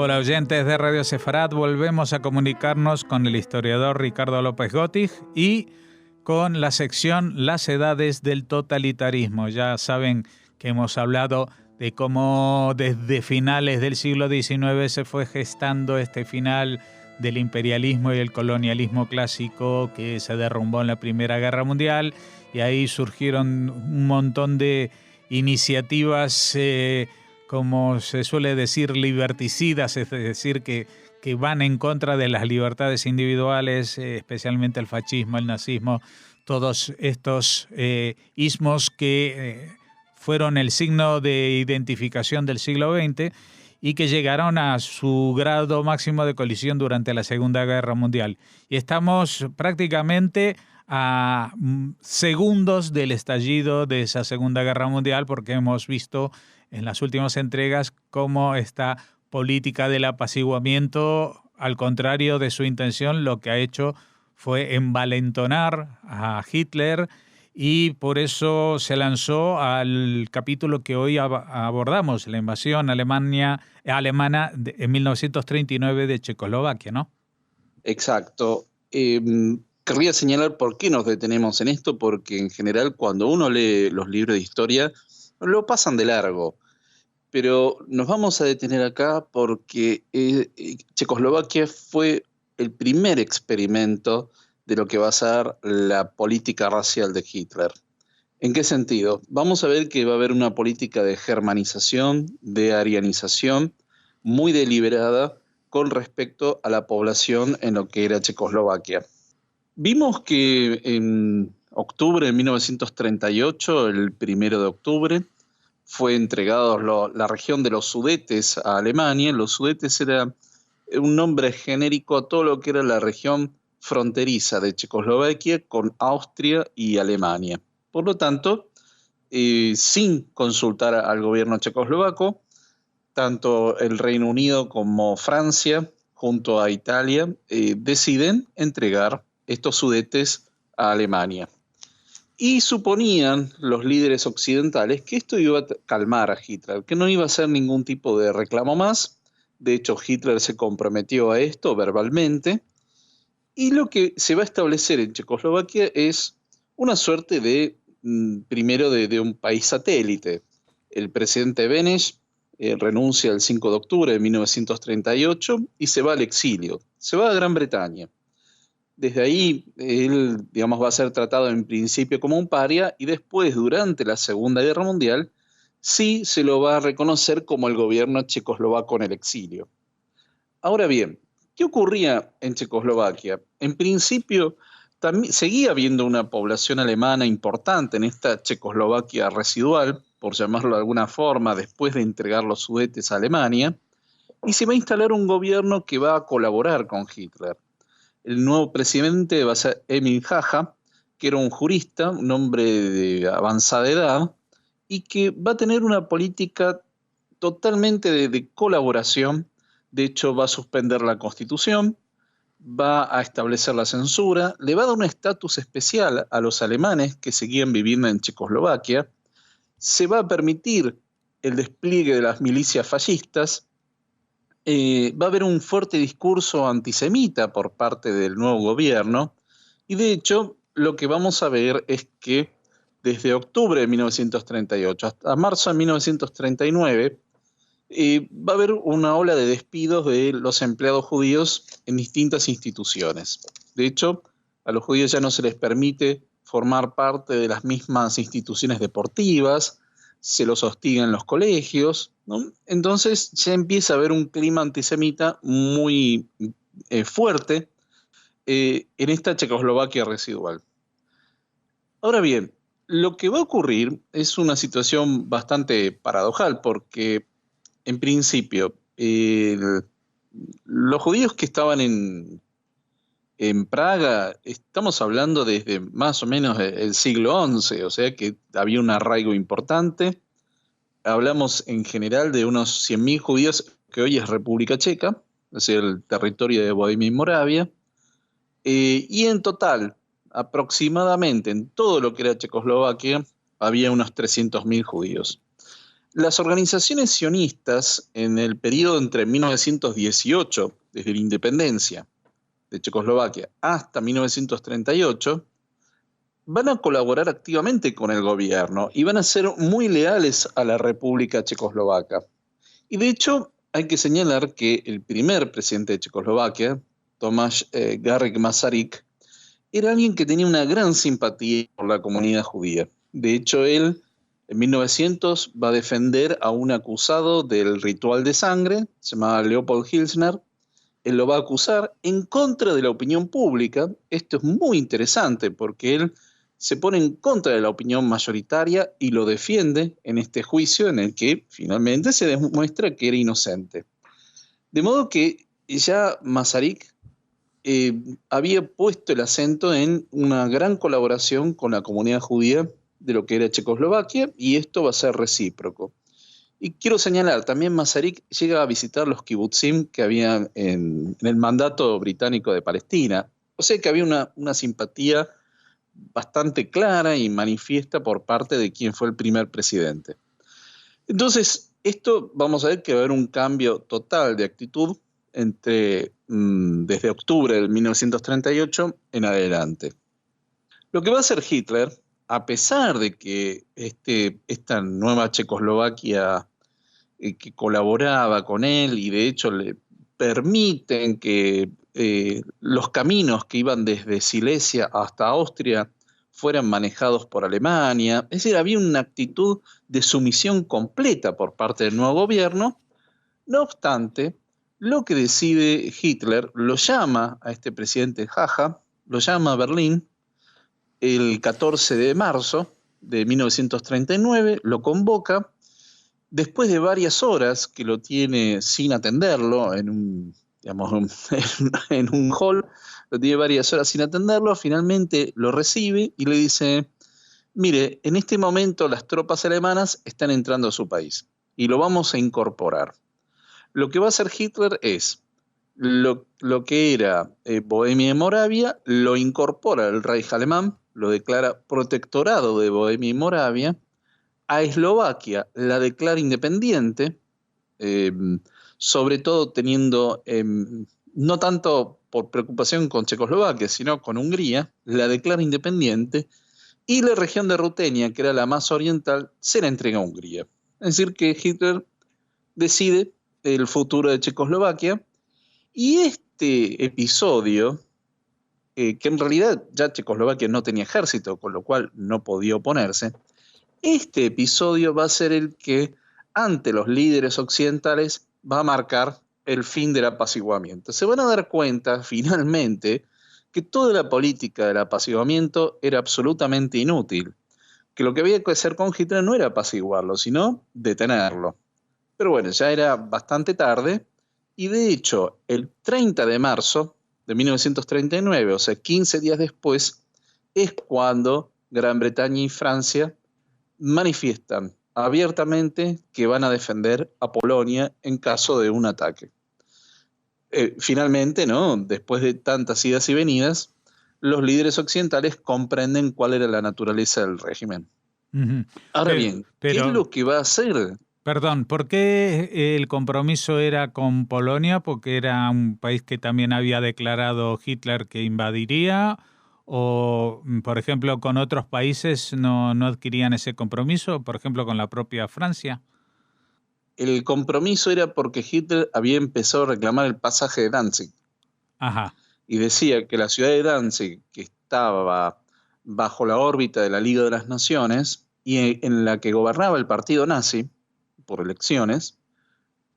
Hola oyentes de Radio Sefarad, volvemos a comunicarnos con el historiador Ricardo López Gottig y con la sección Las edades del totalitarismo. Ya saben que hemos hablado de cómo desde finales del siglo XIX se fue gestando este final del imperialismo y el colonialismo clásico que se derrumbó en la Primera Guerra Mundial, y ahí surgieron un montón de iniciativas como se suele decir, liberticidas, es decir, que van en contra de las libertades individuales, especialmente el fascismo, el nazismo, todos estos ismos que fueron el signo de identificación del siglo XX y que llegaron a su grado máximo de colisión durante la Segunda Guerra Mundial. Y estamos prácticamente a segundos del estallido de esa Segunda Guerra Mundial, porque hemos visto en las últimas entregas cómo esta política del apaciguamiento, al contrario de su intención, lo que ha hecho fue envalentonar a Hitler, y por eso se lanzó al capítulo que hoy abordamos, la invasión alemana en 1939 de Checoslovaquia, ¿no? Exacto. Querría señalar por qué nos detenemos en esto, porque en general cuando uno lee los libros de historia lo pasan de largo. Pero nos vamos a detener acá porque Checoslovaquia fue el primer experimento de lo que va a ser la política racial de Hitler. ¿En qué sentido? Vamos a ver que va a haber una política de germanización, de arianización, muy deliberada con respecto a la población en lo que era Checoslovaquia. Vimos que en octubre de 1938, el 1 de octubre, fue entregado la región de los Sudetes a Alemania. Los Sudetes era un nombre genérico a todo lo que era la región fronteriza de Checoslovaquia con Austria y Alemania. Por lo tanto, sin consultar al gobierno checoslovaco, tanto el Reino Unido como Francia, junto a Italia, deciden entregar estos Sudetes a Alemania. Y suponían los líderes occidentales que esto iba a calmar a Hitler, que no iba a ser ningún tipo de reclamo más. De hecho, Hitler se comprometió a esto verbalmente. Y lo que se va a establecer en Checoslovaquia es una suerte de, primero, de un país satélite. El presidente Beneš renuncia el 5 de octubre de 1938 y se va al exilio. Se va a Gran Bretaña. Desde ahí, él, digamos, va a ser tratado en principio como un paria y después, durante la Segunda Guerra Mundial, sí se lo va a reconocer como el gobierno checoslovaco en el exilio. Ahora bien, ¿qué ocurría en Checoslovaquia? En principio, también seguía habiendo una población alemana importante en esta Checoslovaquia residual, por llamarlo de alguna forma, después de entregar los Sudetes a Alemania, y se va a instalar un gobierno que va a colaborar con Hitler. El nuevo presidente va a ser Emil Hácha, que era un jurista, un hombre de avanzada edad, y que va a tener una política totalmente de colaboración. De hecho, va a suspender la Constitución, va a establecer la censura, le va a dar un estatus especial a los alemanes que seguían viviendo en Checoslovaquia, se va a permitir el despliegue de las milicias fascistas. Va a haber un fuerte discurso antisemita por parte del nuevo gobierno, y de hecho lo que vamos a ver es que desde octubre de 1938 hasta marzo de 1939 va a haber una ola de despidos de los empleados judíos en distintas instituciones. De hecho, a los judíos ya no se les permite formar parte de las mismas instituciones deportivas, se los hostiga en los colegios, ¿no? Entonces ya empieza a haber un clima antisemita muy fuerte en esta Checoslovaquia residual. Ahora bien, lo que va a ocurrir es una situación bastante paradojal, porque en principio los judíos que estaban en Praga, estamos hablando desde más o menos el siglo XI, o sea que había un arraigo importante. Hablamos en general de unos 100.000 judíos, que hoy es República Checa, es decir, el territorio de Bohemia y Moravia, y en total, aproximadamente en todo lo que era Checoslovaquia, había unos 300.000 judíos. Las organizaciones sionistas en el periodo entre 1918, desde la independencia de Checoslovaquia, hasta 1938, van a colaborar activamente con el gobierno y van a ser muy leales a la República Checoslovaca. Y de hecho, hay que señalar que el primer presidente de Checoslovaquia, Tomáš Garrigue Masaryk, era alguien que tenía una gran simpatía por la comunidad judía. De hecho, él en 1900 va a defender a un acusado del ritual de sangre, se llamaba Leopold Hilsner. Él lo va a acusar en contra de la opinión pública. Esto es muy interesante porque él se pone en contra de la opinión mayoritaria y lo defiende en este juicio en el que finalmente se demuestra que era inocente. De modo que ya Masaryk había puesto el acento en una gran colaboración con la comunidad judía de lo que era Checoslovaquia, y esto va a ser recíproco. Y quiero señalar, también Masaryk llega a visitar los kibutzim que había en el mandato británico de Palestina. O sea que había una simpatía bastante clara y manifiesta por parte de quien fue el primer presidente. Entonces, esto vamos a ver que va a haber un cambio total de actitud desde octubre de 1938 en adelante. Lo que va a hacer Hitler, a pesar de que esta nueva Checoslovaquia que colaboraba con él y de hecho le permiten que los caminos que iban desde Silesia hasta Austria fueran manejados por Alemania, es decir, había una actitud de sumisión completa por parte del nuevo gobierno. No obstante, lo que decide Hitler, lo llama a este presidente Jaja, lo llama a Berlín el 14 de marzo de 1939, lo convoca. Después de varias horas que lo tiene sin atenderlo en un hall, lo tiene varias horas sin atenderlo, finalmente lo recibe y le dice: mire, en este momento las tropas alemanas están entrando a su país y lo vamos a incorporar. Lo que va a hacer Hitler es lo que era Bohemia y Moravia, lo incorpora al Reich alemán, lo declara protectorado de Bohemia y Moravia. A Eslovaquia la declara independiente, sobre todo teniendo, no tanto por preocupación con Checoslovaquia, sino con Hungría, la declara independiente, y la región de Rutenia, que era la más oriental, se la entrega a Hungría. Es decir, que Hitler decide el futuro de Checoslovaquia, y este episodio, que en realidad ya Checoslovaquia no tenía ejército, con lo cual no podía oponerse, este episodio va a ser el que, ante los líderes occidentales, va a marcar el fin del apaciguamiento. Se van a dar cuenta, finalmente, que toda la política del apaciguamiento era absolutamente inútil, que lo que había que hacer con Hitler no era apaciguarlo, sino detenerlo. Pero bueno, ya era bastante tarde, y de hecho, el 30 de marzo de 1939, o sea, 15 días después, es cuando Gran Bretaña y Francia manifiestan abiertamente que van a defender a Polonia en caso de un ataque. Finalmente, ¿no?, después de tantas idas y venidas, los líderes occidentales comprenden cuál era la naturaleza del régimen. Uh-huh. Ahora bien, ¿qué es lo que va a hacer? Perdón, ¿por qué el compromiso era con Polonia? ¿Porque era un país que también había declarado Hitler que invadiría? ¿O, por ejemplo, con otros países no adquirían ese compromiso? Por ejemplo, con la propia Francia. El compromiso era porque Hitler había empezado a reclamar el pasaje de Danzig. Ajá. Y decía que la ciudad de Danzig, que estaba bajo la órbita de la Liga de las Naciones y en la que gobernaba el partido nazi por elecciones,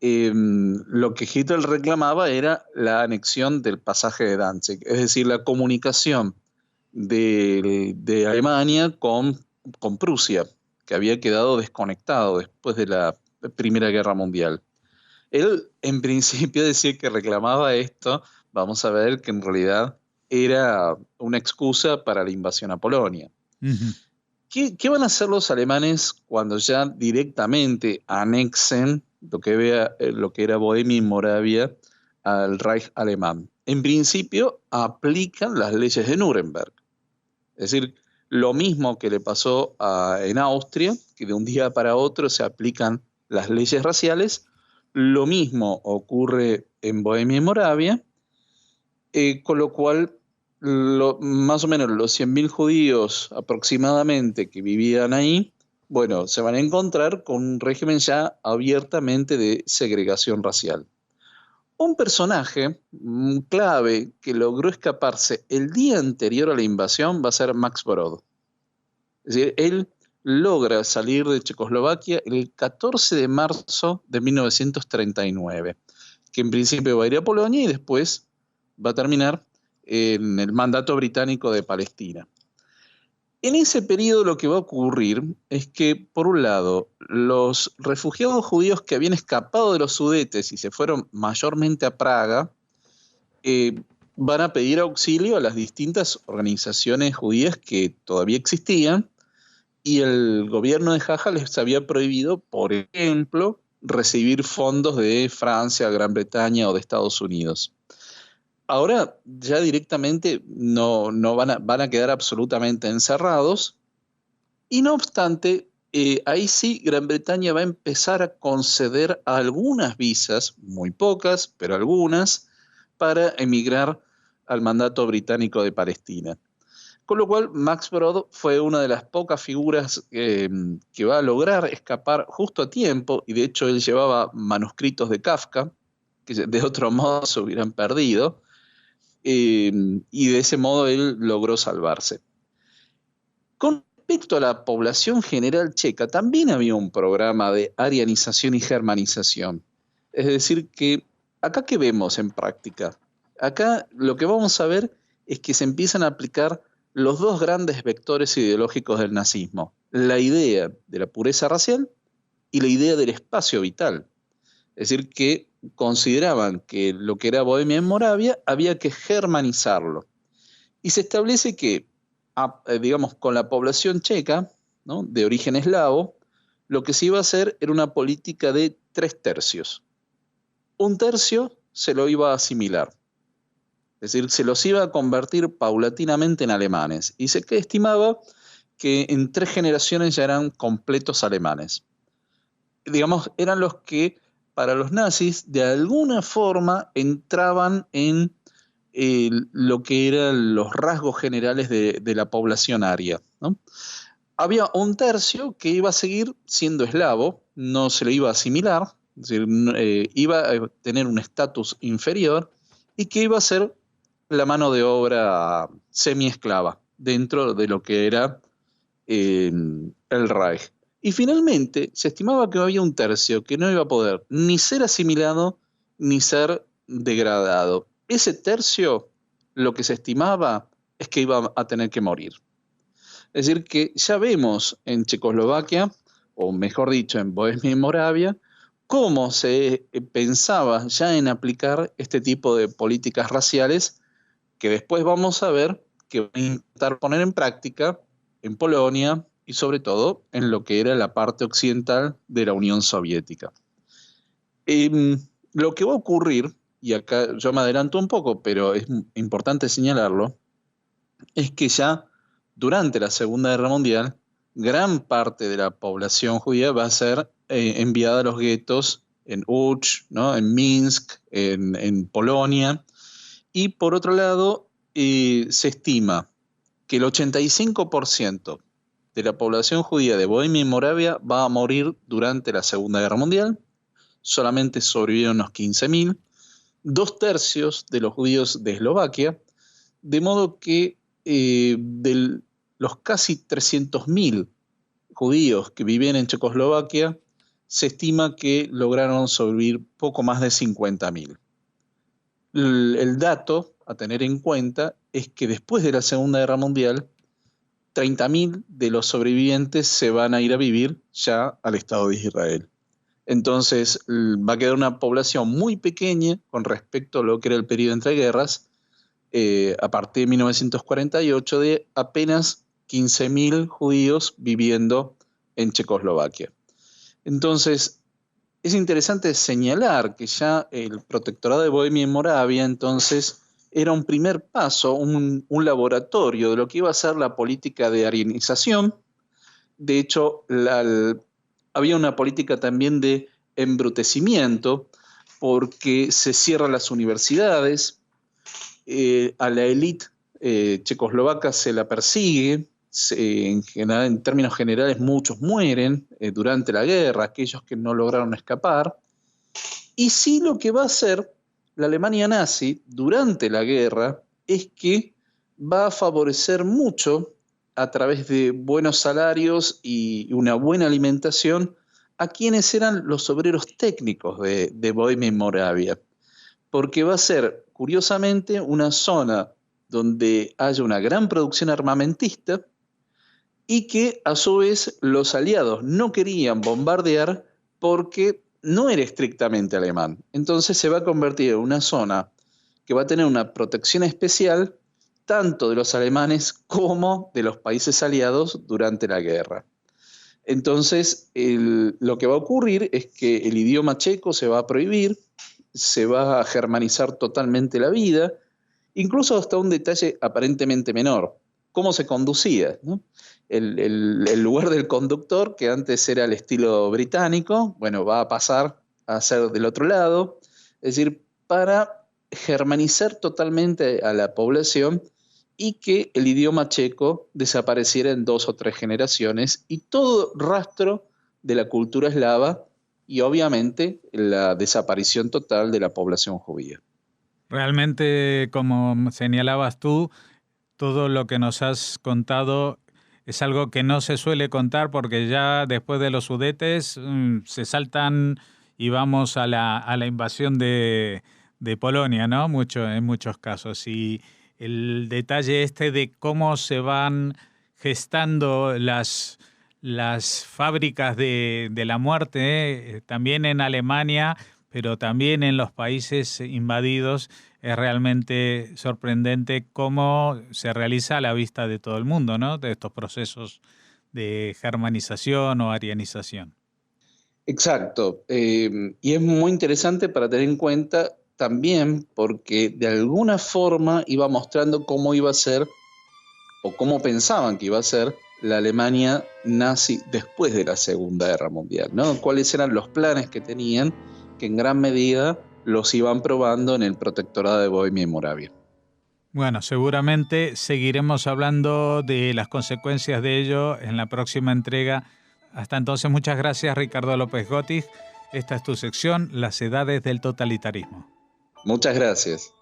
lo que Hitler reclamaba era la anexión del pasaje de Danzig, es decir, la comunicación de Alemania con Prusia, que había quedado desconectado después de la Primera Guerra Mundial. Él, en principio, decía que reclamaba esto. Vamos a ver que en realidad era una excusa para la invasión a Polonia. Uh-huh. ¿Qué van a hacer los alemanes cuando ya directamente anexen lo que era Bohemia y Moravia al Reich alemán? En principio, aplican las leyes de Nuremberg. Es decir, Lo mismo que le pasó en Austria, que de un día para otro se aplican las leyes raciales. Lo mismo ocurre en Bohemia y Moravia, con lo cual más o menos los 100.000 judíos aproximadamente que vivían ahí, bueno, se van a encontrar con un régimen ya abiertamente de segregación racial. Un personaje clave que logró escaparse el día anterior a la invasión va a ser Max Brod. Es decir, él logra salir de Checoslovaquia el 14 de marzo de 1939, que en principio va a ir a Polonia y después va a terminar en el mandato británico de Palestina. En ese periodo lo que va a ocurrir es que, por un lado, los refugiados judíos que habían escapado de los Sudetes y se fueron mayormente a Praga, van a pedir auxilio a las distintas organizaciones judías que todavía existían, y el gobierno de Jaja les había prohibido, por ejemplo, recibir fondos de Francia, Gran Bretaña o de Estados Unidos. Ahora ya directamente no van a quedar absolutamente encerrados, y no obstante, ahí sí Gran Bretaña va a empezar a conceder algunas visas, muy pocas, pero algunas, para emigrar al mandato británico de Palestina. Con lo cual, Max Brod fue una de las pocas figuras que va a lograr escapar justo a tiempo, y de hecho él llevaba manuscritos de Kafka, que de otro modo se hubieran perdido, y de ese modo él logró salvarse. Con respecto a la población general checa, también había un programa de arianización y germanización. Es decir, que acá, ¿qué vemos en práctica? Acá lo que vamos a ver es que se empiezan a aplicar los dos grandes vectores ideológicos del nazismo: la idea de la pureza racial y la idea del espacio vital. Es decir, que consideraban que lo que era Bohemia en Moravia había que germanizarlo. Y se establece que, digamos, con la población checa, ¿no?, de origen eslavo, lo que se iba a hacer era una política de 3/3. Un tercio se lo iba a asimilar. Es decir, se los iba a convertir paulatinamente en alemanes. Y se estimaba que en 3 generaciones ya eran completos alemanes. Digamos, eran los que, para los nazis, de alguna forma entraban en lo que eran los rasgos generales de la población aria, ¿no? Había un tercio que iba a seguir siendo eslavo, no se le iba a asimilar, es decir, iba a tener un estatus inferior, y que iba a ser la mano de obra semi-esclava dentro de lo que era el Reich. Y finalmente se estimaba que había un tercio que no iba a poder ni ser asimilado ni ser degradado. Ese tercio, lo que se estimaba es que iba a tener que morir. Es decir, que ya vemos en Checoslovaquia, o mejor dicho, en Bohemia y Moravia, cómo se pensaba ya en aplicar este tipo de políticas raciales, que después vamos a ver que van a intentar poner en práctica en Polonia y sobre todo en lo que era la parte occidental de la Unión Soviética. Lo que va a ocurrir, y acá yo me adelanto un poco, pero es importante señalarlo, es que ya durante la Segunda Guerra Mundial, gran parte de la población judía va a ser enviada a los guetos en Łódź, ¿no?, en Minsk, en Polonia. Y por otro lado, se estima que el 85% de la población judía de Bohemia y Moravia va a morir durante la Segunda Guerra Mundial. Solamente sobrevivieron unos 15.000, 2/3 de los judíos de Eslovaquia, de modo que de los casi 300.000 judíos que vivían en Checoslovaquia, se estima que lograron sobrevivir poco más de 50.000. El dato a tener en cuenta es que después de la Segunda Guerra Mundial, 30.000 de los sobrevivientes se van a ir a vivir ya al Estado de Israel. Entonces va a quedar una población muy pequeña con respecto a lo que era el periodo entre guerras, a partir de 1948, de apenas 15.000 judíos viviendo en Checoslovaquia. Entonces, es interesante señalar que ya el protectorado de Bohemia y Moravia entonces era un primer paso, un laboratorio de lo que iba a ser la política de arianización. De hecho, había una política también de embrutecimiento, porque se cierran las universidades, a la élite checoslovaca se la persigue, en términos generales muchos mueren durante la guerra, aquellos que no lograron escapar. Y sí, lo que va a hacer la Alemania nazi durante la guerra es que va a favorecer mucho, a través de buenos salarios y una buena alimentación, a quienes eran los obreros técnicos de Bohemia y Moravia, porque va a ser, curiosamente, una zona donde haya una gran producción armamentista y que a su vez los aliados no querían bombardear porque no era estrictamente alemán. Entonces se va a convertir en una zona que va a tener una protección especial tanto de los alemanes como de los países aliados durante la guerra. Entonces, lo que va a ocurrir es que el idioma checo se va a prohibir, se va a germanizar totalmente la vida, incluso hasta un detalle aparentemente menor: cómo se conducía, ¿no? El lugar del conductor, que antes era el estilo británico, bueno, va a pasar a ser del otro lado, es decir, para germanizar totalmente a la población y que el idioma checo desapareciera en 2 o 3 generaciones, y todo rastro de la cultura eslava y obviamente la desaparición total de la población judía. Realmente, como señalabas tú, todo lo que nos has contado es algo que no se suele contar, porque ya después de los Sudetes se saltan y vamos a la invasión de Polonia, ¿no? En muchos casos. Y el detalle este de cómo se van gestando las fábricas de la muerte, también en Alemania, pero también en los países invadidos, es realmente sorprendente cómo se realiza a la vista de todo el mundo, ¿no? De estos procesos de germanización o arianización. Exacto. Y es muy interesante para tener en cuenta también, porque de alguna forma iba mostrando cómo iba a ser, o cómo pensaban que iba a ser, la Alemania nazi después de la Segunda Guerra Mundial, ¿no? Cuáles eran los planes que tenían, que en gran medida los iban probando en el protectorado de Bohemia y Moravia. Bueno, seguramente seguiremos hablando de las consecuencias de ello en la próxima entrega. Hasta entonces, muchas gracias, Ricardo López Gottig. Esta es tu sección, Las edades del totalitarismo. Muchas gracias.